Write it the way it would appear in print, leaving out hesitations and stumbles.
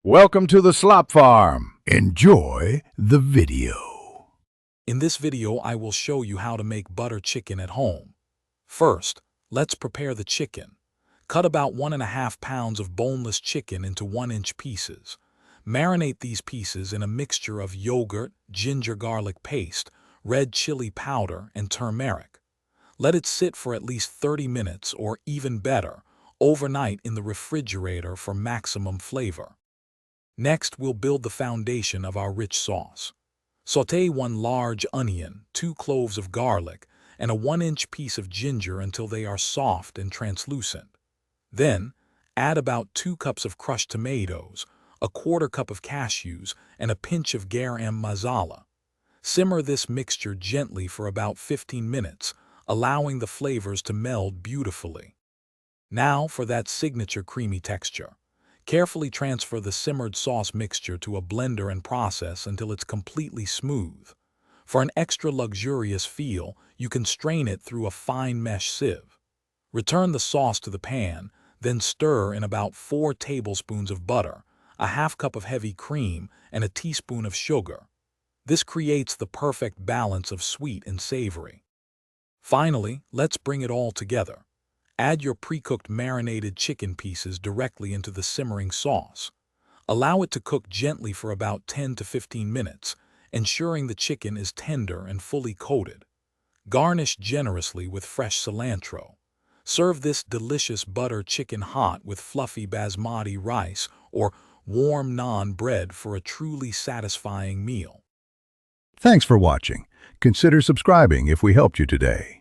Welcome to the Slop Farm. Enjoy the video. In this video, I will show you how to make butter chicken at home. First, let's prepare the chicken. Cut about 1.5 pounds of boneless chicken into 1-inch pieces. Marinate these pieces in a mixture of yogurt, ginger garlic paste, red chili powder, and turmeric. Let it sit for at least 30 minutes or even better, overnight in the refrigerator for maximum flavor. Next, we'll build the foundation of our rich sauce. Sauté 1 large onion, 2 cloves of garlic, and a 1-inch piece of ginger until they are soft and translucent. Then, add about 2 cups of crushed tomatoes, a 1/4 cup of cashews, and a pinch of garam masala. Simmer this mixture gently for about 15 minutes, allowing the flavors to meld beautifully. Now for that signature creamy texture. Carefully transfer the simmered sauce mixture to a blender and process until it's completely smooth. For an extra luxurious feel, you can strain it through a fine mesh sieve. Return the sauce to the pan, then stir in about 4 tablespoons of butter, a 1/2 cup of heavy cream, and a teaspoon of sugar. This creates the perfect balance of sweet and savory. Finally, let's bring it all together. Add your pre-cooked marinated chicken pieces directly into the simmering sauce. Allow it to cook gently for about 10 to 15 minutes, ensuring the chicken is tender and fully coated. Garnish generously with fresh cilantro. Serve this delicious butter chicken hot with fluffy basmati rice or warm naan bread for a truly satisfying meal. Thanks for watching. Consider subscribing if we helped you today.